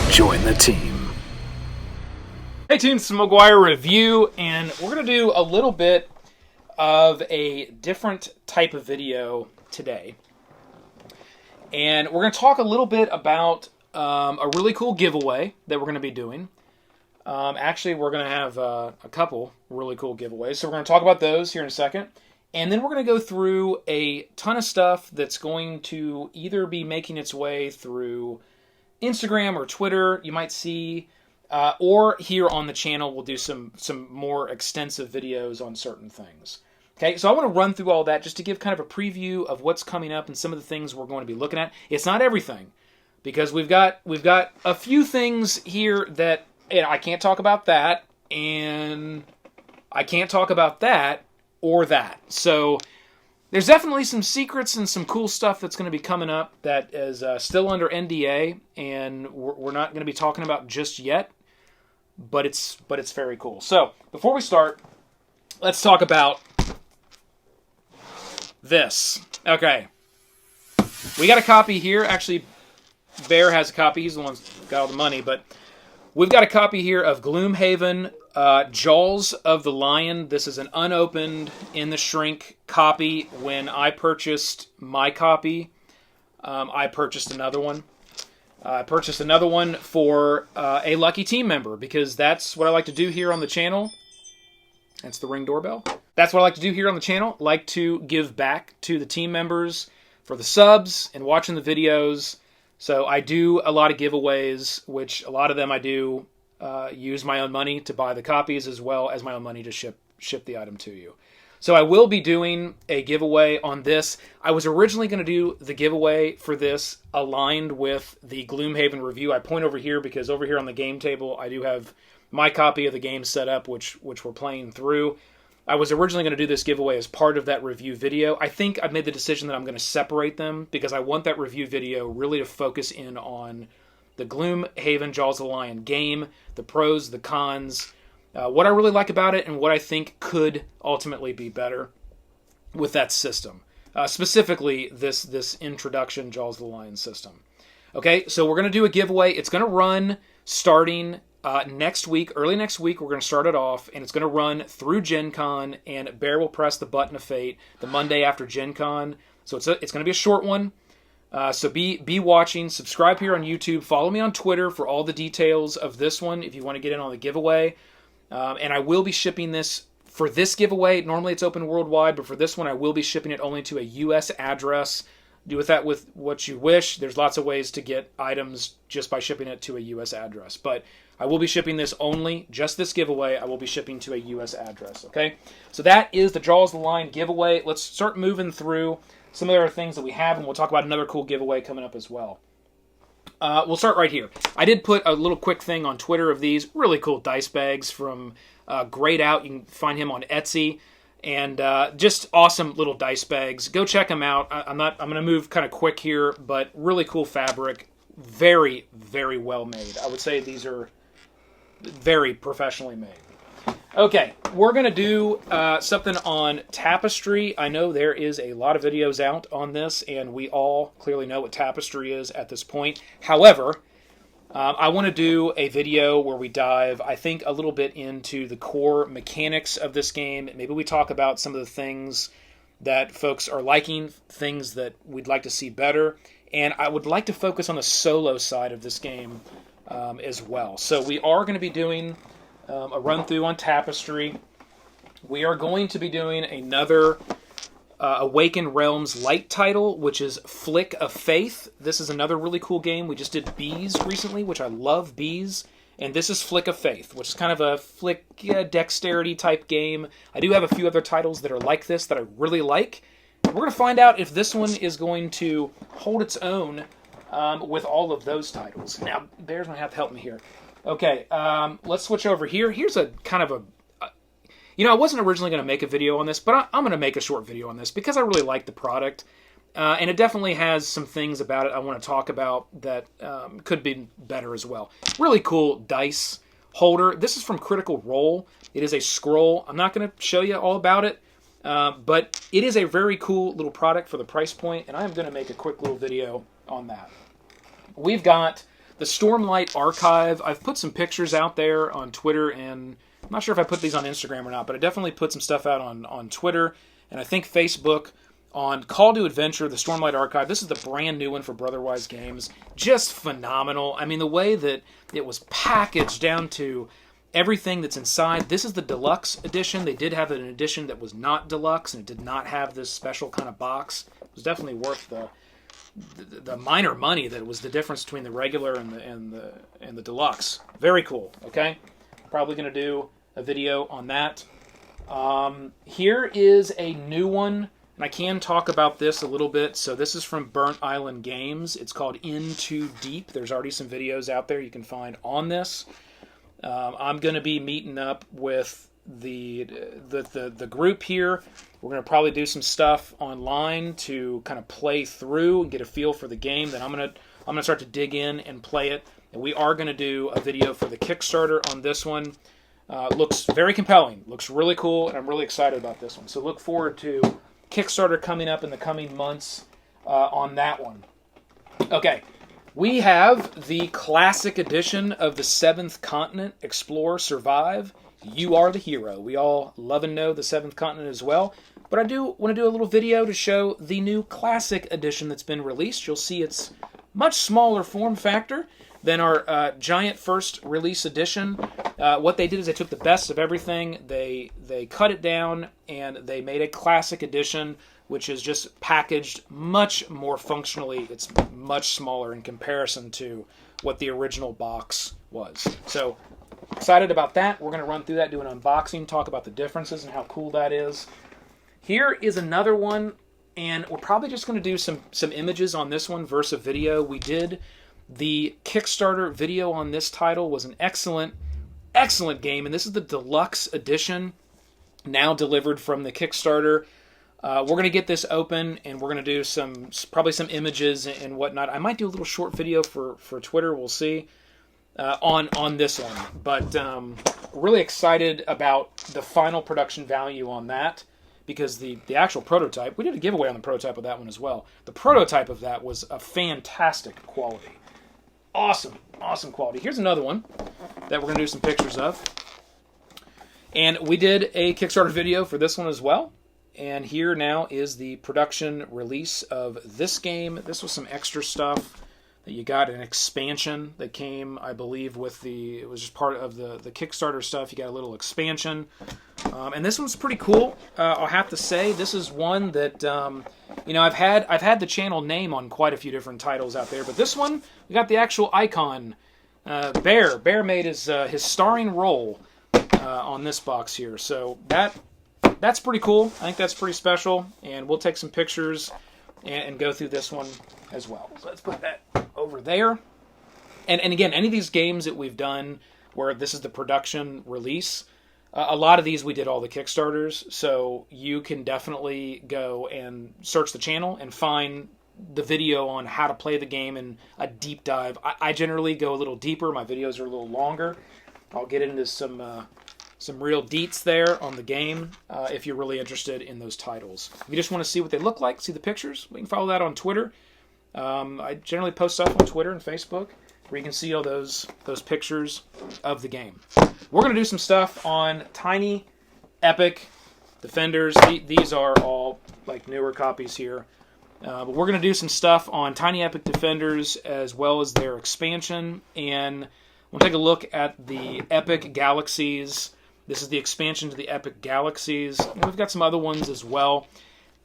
Join the team. Hey team, it's McGuire Review, and we're going to do a little bit of a different type of video today. And we're going to talk a little bit about a really cool giveaway that we're going to be doing. Actually, we're going to have a couple really cool giveaways, so we're going to talk about those here in a second. And then we're going to go through a ton of stuff that's going to either be making its way through Instagram or Twitter, you might see, or here on the channel we'll do some more extensive videos on certain things. Okay, so I want to run through all that just to give kind of a preview of what's coming up and some of the things we're going to be looking at. It's not everything, because we've got a few things here that I can't talk about that, and I can't talk about that or that. So there's definitely some secrets and some cool stuff that's going to be coming up that is still under NDA, and we're not going to be talking about just yet, but it's very cool. So before we start, let's talk about this. Okay, we got a copy here. Actually, Bear has a copy. He's the one who's got all the money, but we've got a copy here of Gloomhaven Jaws of the Lion. This is an unopened in the shrink copy. When I purchased my copy, I purchased another one. I purchased another one for a lucky team member, because that's what I like to do here on the channel. That's the Ring doorbell. That's what I like to do here on the channel. Like to give back to the team members for the subs and watching the videos. So I do a lot of giveaways, which a lot of them I do use my own money to buy the copies, as well as my own money to ship the item to you. So I will be doing a giveaway on this. I was originally going to do the giveaway for this aligned with the Gloomhaven review. I point over here because over here on the game table I do have my copy of the game set up, which we're playing through. I was originally going to do this giveaway as part of that review video. I think I've made the decision that I'm going to separate them, because I want that review video really to focus in on the Gloomhaven Jaws of the Lion game, the pros, the cons, what I really like about it, and what I think could ultimately be better with that system. Specifically, this introduction Jaws of the Lion system. Okay, so we're going to do a giveaway. It's going to run starting next week, early next week. We're going to start it off, and it's going to run through Gen Con, and Bear will press the button of fate the Monday after Gen Con. So it's going to be a short one. So be watching, subscribe here on YouTube, follow me on Twitter for all the details of this one if you want to get in on the giveaway. And I will be shipping this for this giveaway. Normally it's open worldwide, but for this one I will be shipping it only to a US address. Do with that with what you wish. There's lots of ways to get items just by shipping it to a US address. But I will be shipping this only, just this giveaway, I will be shipping to a US address, okay? So that is the Jaws of the Lion giveaway. Let's start moving through some of the other things that we have, and we'll talk about another cool giveaway coming up as well. We'll start right here. I did put a little quick thing on Twitter of these really cool dice bags from Grayed Out. You can find him on Etsy, and just awesome little dice bags. Go check them out. I'm going to move kind of quick here, but really cool fabric, very, very well made. I would say these are very professionally made. Okay, we're going to do something on Tapestry. I know there is a lot of videos out on this, and we all clearly know what Tapestry is at this point. However, I want to do a video where we dive, I think, a little bit into the core mechanics of this game. Maybe we talk about some of the things that folks are liking, things that we'd like to see better, and I would like to focus on the solo side of this game as well. So we are going to be doing a run-through on Tapestry. We are going to be doing another Awakened Realms light title, which is Flick of Faith. This is another really cool game. We just did Bees recently, which I love Bees. And this is Flick of Faith, which is kind of a flick dexterity type game. I do have a few other titles that are like this that I really like. We're going to find out if this one is going to hold its own with all of those titles. Now, Bear's going to have to help me here. Okay, let's switch over here. Here's a kind of a... I wasn't originally going to make a video on this, but I'm going to make a short video on this because I really like the product. And it definitely has some things about it I want to talk about that could be better as well. Really cool dice holder. This is from Critical Role. It is a scroll. I'm not going to show you all about it, but it is a very cool little product for the price point, and I'm going to make a quick little video on that. We've got The Stormlight Archive, I've put some pictures out there on Twitter, and I'm not sure if I put these on Instagram or not, but I definitely put some stuff out on Twitter, and I think Facebook, on Call to Adventure, the Stormlight Archive. This is the brand new one for Brotherwise Games. Just phenomenal. I mean, the way that it was packaged down to everything that's inside. This is the deluxe edition. They did have an edition that was not deluxe, and it did not have this special kind of box. It was definitely worth the minor money that was the difference between the regular and the deluxe. Very cool. Okay, probably going to do a video on that. Here is a new one, and I can talk about this a little bit. So this is from Burnt Island Games. It's called In Too Deep. There's already some videos out there you can find on this. I'm going to be meeting up with the group here. We're going to probably do some stuff online to kind of play through and get a feel for the game. Then I'm going to start to dig in and play it. And we are going to do a video for the Kickstarter on this one. Looks very compelling. Looks really cool, and I'm really excited about this one. So look forward to Kickstarter coming up in the coming months on that one. Okay. We have the classic edition of the Seventh Continent, Explore, Survive. You are the hero. We all love and know the Seventh Continent as well. But I do want to do a little video to show the new classic edition that's been released. You'll see it's much smaller form factor than our giant first release edition. What they did is they took the best of everything. They cut it down, and they made a classic edition, which is just packaged much more functionally. It's much smaller in comparison to what the original box was. So, excited about that. We're going to run through that, do an unboxing, talk about the differences and how cool that is. Here is another one, and we're probably just going to do some images on this one versus a video. We did the Kickstarter video on this title. Was an excellent game, and this is the deluxe edition, now delivered from the Kickstarter. We're going to get this open, and we're going to do probably some images and whatnot. I might do a little short video for Twitter. We'll see on this one. But really excited about the final production value on that, because the actual prototype, we did a giveaway on the prototype of that one as well. The prototype of that was a fantastic quality. Awesome quality. Here's another one that we're going to do some pictures of. And we did a Kickstarter video for this one as well. And here now is the production release of this game. This was some extra stuff that you got, an expansion that came, I believe, it was just part of the Kickstarter stuff. You got a little expansion. And this one's pretty cool. I'll have to say, this is one that, I've had the channel name on quite a few different titles out there, but this one, we got the actual icon. Bear made his starring role on this box here. So that's pretty cool. I think that's pretty special, and we'll take some pictures and go through this one as well. So let's put that over there. And again, any of these games that we've done where this is the production release, a lot of these we did all the Kickstarters, so you can definitely go and search the channel and find the video on how to play the game in a deep dive. I generally go a little deeper. My videos are a little longer. I'll get into some real deets there on the game if you're really interested in those titles. If you just want to see what they look like, see the pictures, we can follow that on Twitter. I generally post stuff on Twitter and Facebook where you can see all those pictures of the game. We're going to do some stuff on Tiny Epic Defenders. These are all like newer copies here. But we're going to do some stuff on Tiny Epic Defenders as well as their expansion. And we'll take a look at the Epic Galaxies. This is the expansion to the Epic Galaxies. And we've got some other ones as well.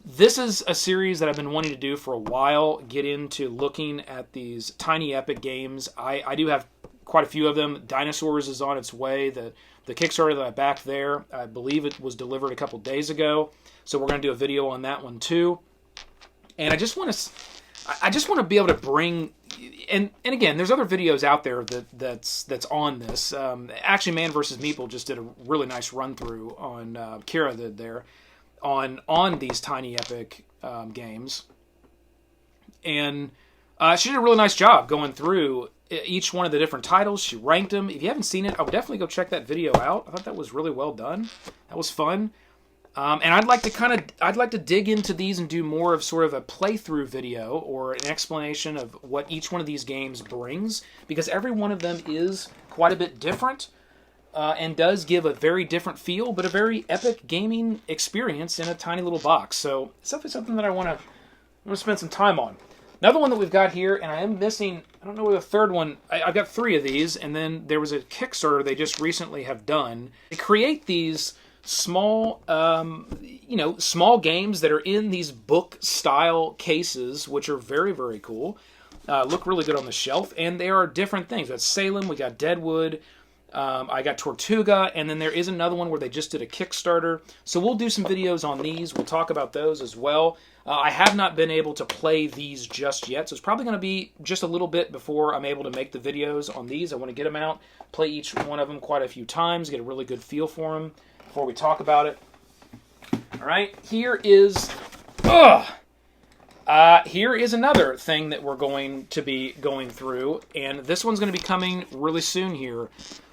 This is a series that I've been wanting to do for a while, get into looking at these Tiny Epic games. I do have quite a few of them. Dinosaurs is on its way. The Kickstarter that I backed there, I believe it was delivered a couple days ago. So we're going to do a video on that one too. And I just want to be able to bring, and again, there's other videos out there that's on this. Actually, Man vs. Meeple just did a really nice run through on Kira did there on these Tiny Epic games, and she did a really nice job going through each one of the different titles. She ranked them. If you haven't seen it, I would definitely go check that video out. I thought that was really well done. That was fun. And I'd like to dig into these and do more of sort of a playthrough video or an explanation of what each one of these games brings, because every one of them is quite a bit different and does give a very different feel, but a very epic gaming experience in a tiny little box. So it's definitely something that I want to spend some time on. Another one that we've got here, and I am missing, I don't know where the third one, I've got 3 of these, and then there was a Kickstarter they just recently have done. They create these small, small games that are in these book-style cases, which are very, very cool. Look really good on the shelf, and they are different things. That's Salem, we got Deadwood, I got Tortuga, and then there is another one where they just did a Kickstarter. So we'll do some videos on these. We'll talk about those as well. I have not been able to play these just yet, so it's probably going to be just a little bit before I'm able to make the videos on these. I want to get them out, play each one of them quite a few times, get a really good feel for them before we talk about it. All right, here is another thing that we're going to be going through, and this one's going to be coming really soon here.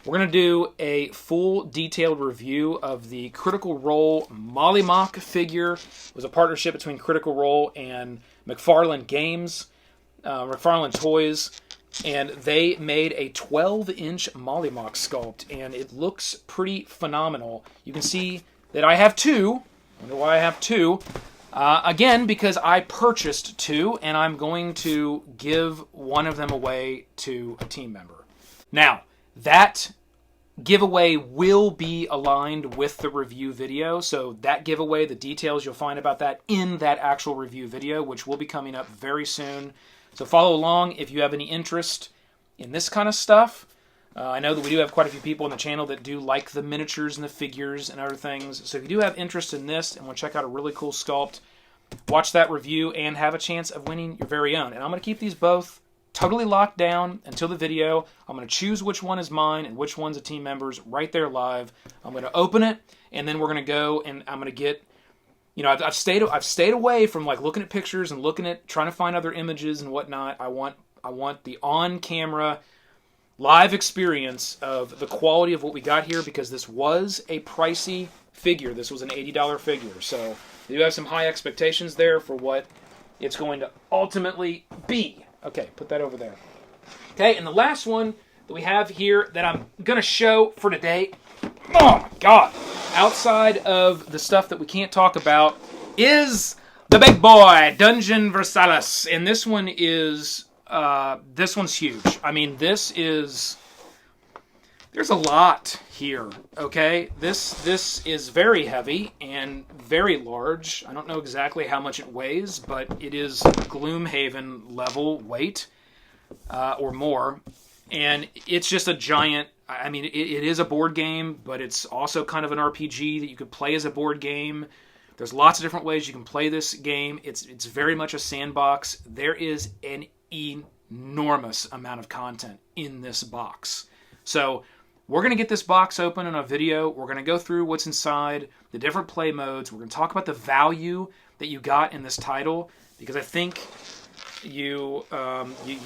We're going to do a full detailed review of the Critical Role Mollymock figure. It was a partnership between Critical Role and McFarlane Games, McFarlane Toys, and they made a 12-inch Mollymock sculpt, and it looks pretty phenomenal. You can see that I have 2. I wonder why I have 2. Again, because I purchased 2, and I'm going to give one of them away to a team member. Now, that giveaway will be aligned with the review video, so that giveaway, the details you'll find about that in that actual review video, which will be coming up very soon. So follow along if you have any interest in this kind of stuff. I know that we do have quite a few people on the channel that do like the miniatures and the figures and other things. So if you do have interest in this and want to check out a really cool sculpt, watch that review and have a chance of winning your very own. And I'm going to keep these both totally locked down until the video. I'm going to choose which one is mine and which one's a team member's right there live. I'm going to open it, and then we're going to go and I'm going to get, I've stayed away from like looking at pictures and trying to find other images and whatnot. I want the on-camera live experience of the quality of what we got here, because this was a pricey figure. This was an $80 figure, so we do have some high expectations there for what it's going to ultimately be. Okay, put that over there. Okay, and the last one that we have here that I'm going to show for today, oh my god, outside of the stuff that we can't talk about, is the big boy, Universalis. And this one is, this one's huge. I mean, there's a lot here, okay? This is very heavy and very large. I don't know exactly how much it weighs, but it is Gloomhaven level weight or more. And it's just a giant, I mean, it is a board game, but it's also kind of an RPG that you could play as a board game. There's lots of different ways you can play this game. It's very much a sandbox. There is an enormous amount of content in this box. So we're going to get this box open in a video. We're going to go through what's inside, the different play modes. We're going to talk about the value that you got in this title, because I think you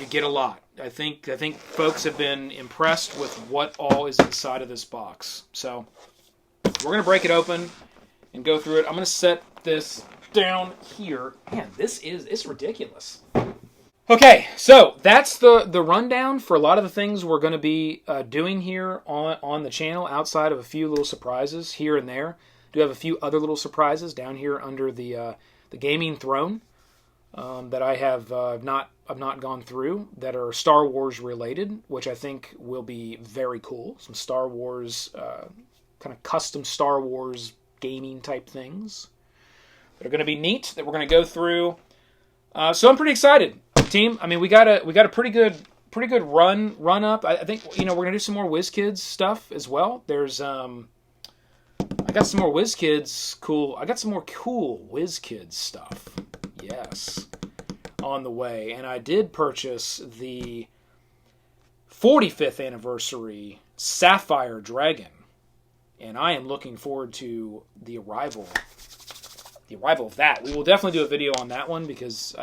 get a lot. I think folks have been impressed with what all is inside of this box. So we're going to break it open and go through it. I'm going to set this down here. Man, it's ridiculous. Okay, so that's the rundown for a lot of the things we're going to be doing here on the channel, outside of a few little surprises here and there. Do have a few other little surprises down here under the gaming throne that I have not gone through, that are Star Wars related, which I think will be very cool. Some Star Wars, kind of custom Star Wars gaming type things that are going to be neat, that we're going to go through. So I'm pretty excited, team. I mean, we got a pretty good run up. I think we're gonna do some more WizKids stuff as well. There's I got some more WizKids cool. I got some more cool WizKids stuff. Yes, on the way, and I did purchase the 45th anniversary Sapphire Dragon, and I am looking forward to the arrival of that. We will definitely do a video on that one, because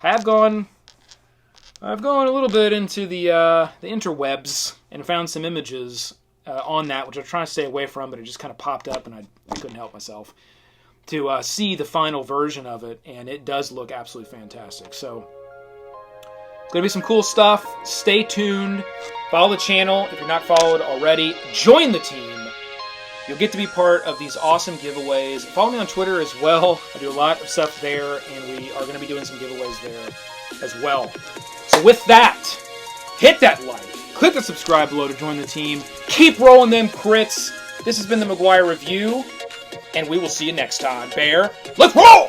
I've gone a little bit into the interwebs and found some images on that, which I'm trying to stay away from, but it just kind of popped up, and I couldn't help myself, to see the final version of it, and it does look absolutely fantastic. So, it's going to be some cool stuff. Stay tuned. Follow the channel if you're not followed already. Join the team. You'll get to be part of these awesome giveaways. Follow me on Twitter as well. I do a lot of stuff there, and we are going to be doing some giveaways there as well. So with that, hit that like. Click the subscribe below to join the team. Keep rolling them crits. This has been the McGuire Review, and we will see you next time. Bear, let's roll!